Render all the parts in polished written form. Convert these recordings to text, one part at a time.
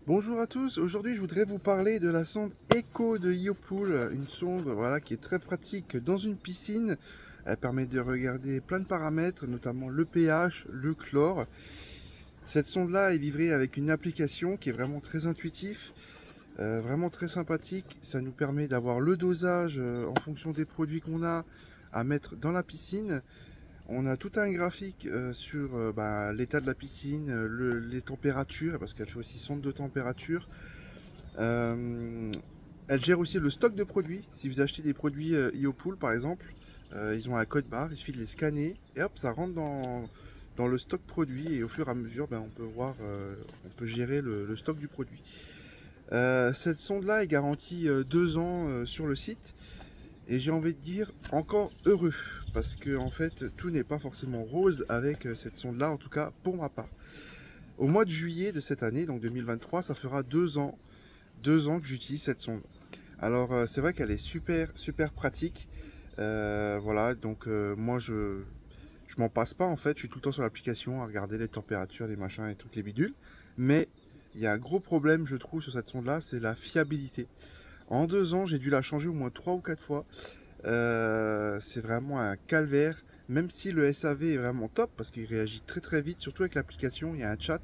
Bonjour à tous, aujourd'hui je voudrais vous parler de la sonde Echo de Iopool, une sonde voilà, qui est très pratique dans une piscine. Elle permet de regarder plein de paramètres, notamment le pH, le chlore. Cette sonde là est livrée avec une application qui est vraiment très intuitive, vraiment très sympathique. Ça nous permet d'avoir le dosage en fonction des produits qu'on a à mettre dans la piscine. On a tout un graphique sur l'état de la piscine, les températures, parce qu'elle fait aussi sonde de température. Elle gère aussi le stock de produits. Si vous achetez des produits Iopool par exemple, ils ont un code barre, il suffit de les scanner et hop, ça rentre dans le stock produit. Et au fur et à mesure, on peut voir, on peut gérer le stock du produit. Cette sonde-là est garantie 2 ans sur le site. Et j'ai envie de dire encore heureux, parce que en fait tout n'est pas forcément rose avec cette sonde là, en tout cas pour ma part. Au mois de juillet de cette année, donc 2023, ça fera 2 ans que j'utilise cette sonde. Alors c'est vrai qu'elle est super pratique. Voilà, donc moi je m'en passe pas en fait, je suis tout le temps sur l'application à regarder les températures, les machins et toutes les bidules. Mais il y a un gros problème je trouve sur cette sonde là, c'est la fiabilité. En 2 ans, j'ai dû la changer au moins 3 ou 4 fois. C'est vraiment un calvaire. Même si le SAV est vraiment top, parce qu'il réagit très vite, surtout avec l'application, il y a un chat.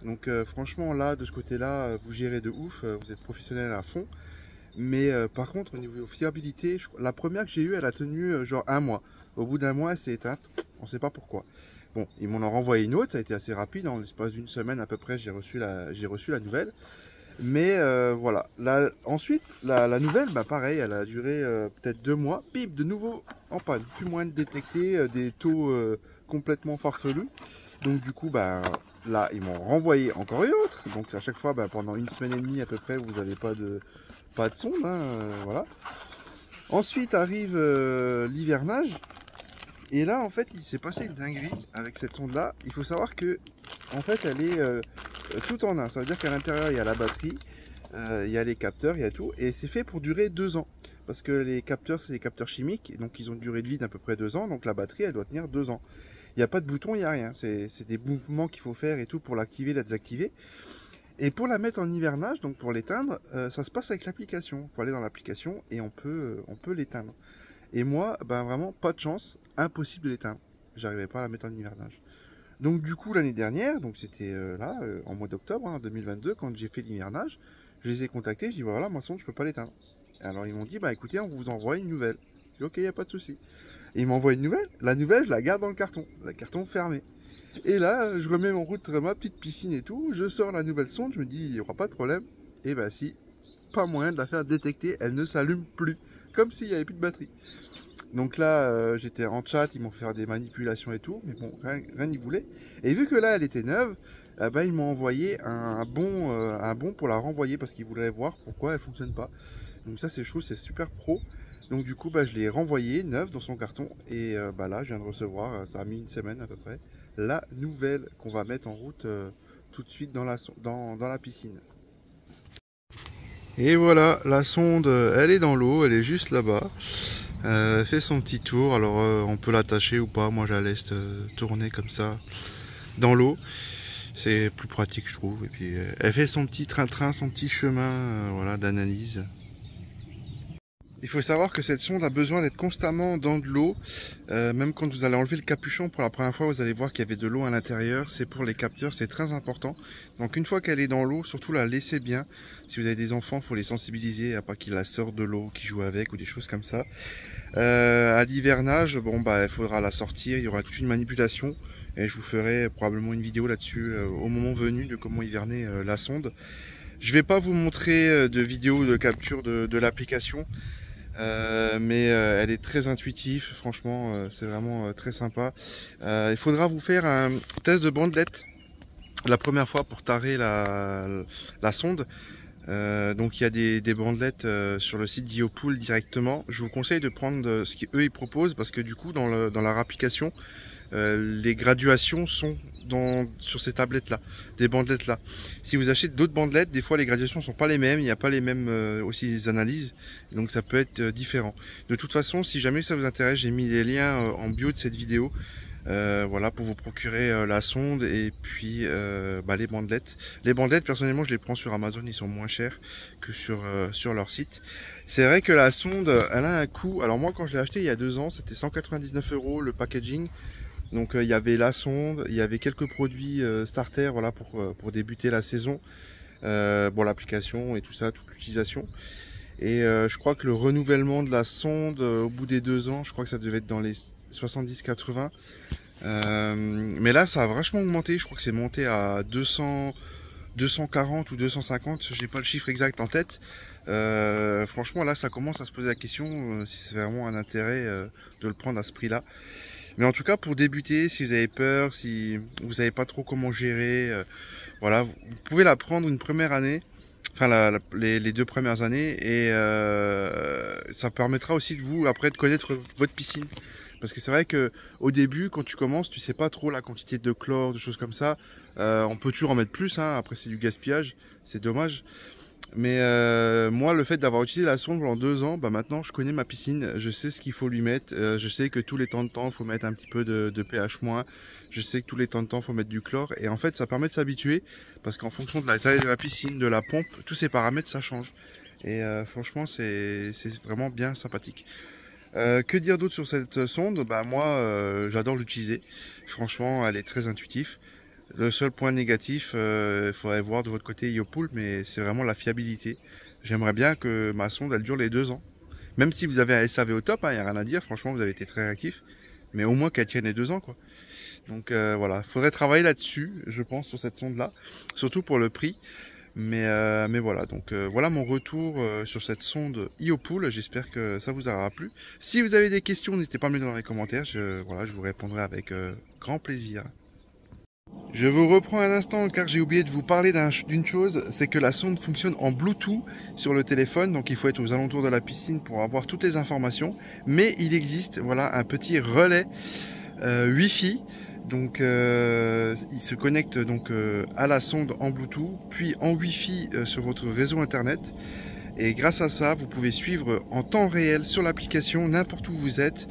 Donc franchement, là, de ce côté-là, vous gérez de ouf, vous êtes professionnel à fond. Mais par contre, au niveau fiabilité, la première que j'ai eue, elle a tenu genre 1 mois. Au bout d'1 mois, elle s'est éteinte. On ne sait pas pourquoi. Bon, ils m'en ont renvoyé une autre, ça a été assez rapide. En l'espace d'une semaine à peu près, j'ai reçu la nouvelle. Mais voilà. Ensuite, la nouvelle, pareil, elle a duré peut-être 2 mois. Bip, de nouveau en panne. Plus moyen de détecter des taux complètement farfelus. Donc du coup, là, ils m'ont renvoyé encore une autre. Donc à chaque fois, pendant une semaine et demie à peu près, vous n'avez pas de sonde. Voilà. Ensuite arrive l'hivernage. Et là, en fait, il s'est passé une dinguerie avec cette sonde-là. Il faut savoir que, en fait, elle est tout en un. Ça veut dire qu'à l'intérieur, il y a la batterie, il y a les capteurs, il y a tout. Et c'est fait pour durer 2 ans. Parce que les capteurs, c'est des capteurs chimiques. Et donc, ils ont une durée de vie d'à peu près 2 ans. Donc, la batterie, elle doit tenir 2 ans. Il n'y a pas de bouton, il n'y a rien. C'est des mouvements qu'il faut faire et tout pour l'activer, la désactiver. Et pour la mettre en hivernage, donc pour l'éteindre, ça se passe avec l'application. Il faut aller dans l'application et on peut l'éteindre. Et moi, vraiment, pas de chance, impossible de l'éteindre. J'arrivais pas à la mettre en hivernage. Donc du coup, l'année dernière, donc c'était en mois d'octobre 2022, quand j'ai fait l'hivernage, je les ai contactés, je dis voilà, ma sonde, je peux pas l'éteindre. Alors ils m'ont dit, écoutez, on vous envoie une nouvelle. Je dis ok, il n'y a pas de souci. Et ils m'envoient une nouvelle, la nouvelle, je la garde dans le carton fermé. Et là, je remets en route ma petite piscine et tout, je sors la nouvelle sonde, je me dis, il n'y aura pas de problème. Et si, pas moyen de la faire détecter, elle ne s'allume plus, comme s'il n'y avait plus de batterie. Donc là, j'étais en chat, ils m'ont fait faire des manipulations et tout, mais bon, rien n'y voulait. Et vu que là, elle était neuve, ils m'ont envoyé un bon pour la renvoyer parce qu'ils voulaient voir pourquoi elle fonctionne pas. Donc ça, c'est chaud, c'est super pro. Donc du coup, je l'ai renvoyé neuve dans son carton. Et là, je viens de recevoir, ça a mis une semaine à peu près, la nouvelle qu'on va mettre en route tout de suite dans la piscine. Et voilà, la sonde, elle est dans l'eau, elle est juste là-bas. Elle fait son petit tour, alors on peut l'attacher ou pas, moi je la laisse tourner comme ça dans l'eau. C'est plus pratique je trouve. Et puis elle fait son petit train-train, son petit chemin voilà, d'analyse. Il faut savoir que cette sonde a besoin d'être constamment dans de l'eau. Même quand vous allez enlever le capuchon pour la première fois, vous allez voir qu'il y avait de l'eau à l'intérieur. C'est pour les capteurs, c'est très important. Donc une fois qu'elle est dans l'eau, surtout la laissez bien. Si vous avez des enfants, il faut les sensibiliser à pas qu'ils la sortent de l'eau, qu'ils jouent avec ou des choses comme ça. À l'hivernage, il faudra la sortir, il y aura toute une manipulation. Et je vous ferai probablement une vidéo là-dessus au moment venu de comment hiverner la sonde. Je vais pas vous montrer de vidéo de capture de l'application. Mais elle est très intuitive, franchement c'est vraiment très sympa. Il faudra vous faire un test de bandelette la première fois pour tarer la sonde. Donc il y a des bandelettes sur le site d'Iopool directement. Je vous conseille de prendre ce qu'eux ils proposent parce que du coup dans leur application les graduations sont sur ces tablettes là, des bandelettes là. Si vous achetez d'autres bandelettes, des fois les graduations sont pas les mêmes, il n'y a pas les mêmes aussi les analyses, donc ça peut être différent. De toute façon, si jamais ça vous intéresse, j'ai mis les liens en bio de cette vidéo. Voilà, pour vous procurer la sonde et puis les bandelettes. Les bandelettes, personnellement, je les prends sur Amazon, ils sont moins chers que sur leur site. C'est vrai que la sonde, elle a un coût. Alors moi, quand je l'ai acheté il y a 2 ans, c'était 199 € le packaging. Donc il y avait la sonde, il y avait quelques produits starter, voilà, pour débuter la saison. Bon, l'application et tout ça, toute l'utilisation. Et je crois que le renouvellement de la sonde au bout des 2 ans, je crois que ça devait être dans les 70-80. Mais là, ça a vachement augmenté. Je crois que c'est monté à 240 ou 250. J'ai pas le chiffre exact en tête. Franchement, là, ça commence à se poser la question si c'est vraiment un intérêt de le prendre à ce prix-là. Mais en tout cas, pour débuter, si vous avez peur, si vous savez pas trop comment gérer, voilà, vous pouvez la prendre une première année. Enfin, les 2 premières années, et ça permettra aussi de vous après de connaître votre piscine, parce que c'est vrai que au début, quand tu commences, tu sais pas trop la quantité de chlore, de choses comme ça. On peut toujours en mettre plus, hein. Après c'est du gaspillage, c'est dommage. Mais moi, le fait d'avoir utilisé la sonde pendant 2 ans, maintenant je connais ma piscine, je sais ce qu'il faut lui mettre, je sais que tous les temps de temps, il faut mettre un petit peu de pH-, je sais que tous les temps de temps, il faut mettre du chlore, et en fait ça permet de s'habituer, parce qu'en fonction de la taille de la piscine, de la pompe, tous ces paramètres ça change. Et franchement, c'est vraiment bien sympathique. Que dire d'autre sur cette sonde? Moi, j'adore l'utiliser, franchement, elle est très intuitive. Le seul point négatif, il faudrait voir de votre côté Iopool, mais c'est vraiment la fiabilité. J'aimerais bien que ma sonde, elle dure les 2 ans. Même si vous avez un SAV au top, il n'y a rien à dire, franchement, vous avez été très réactif. Mais au moins qu'elle tienne les 2 ans, quoi. Donc voilà, il faudrait travailler là-dessus, je pense, sur cette sonde-là. Surtout pour le prix. Mais voilà, donc voilà mon retour sur cette sonde Iopool. J'espère que ça vous aura plu. Si vous avez des questions, n'hésitez pas à me les mettre dans les commentaires. Voilà, je vous répondrai avec grand plaisir. Je vous reprends un instant car j'ai oublié de vous parler d'une chose, c'est que la sonde fonctionne en Bluetooth sur le téléphone, donc il faut être aux alentours de la piscine pour avoir toutes les informations. Mais il existe, voilà, un petit relais Wi-Fi, donc il se connecte donc à la sonde en Bluetooth, puis en Wi-Fi sur votre réseau internet. Et grâce à ça, vous pouvez suivre en temps réel sur l'application, n'importe où vous êtes,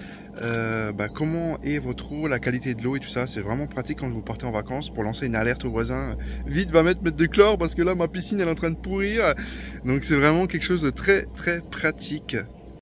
comment est votre eau, la qualité de l'eau et tout ça. C'est vraiment pratique quand vous partez en vacances pour lancer une alerte aux voisins. Vite, va mettre de chlore parce que là, ma piscine elle est en train de pourrir. Donc c'est vraiment quelque chose de très très pratique.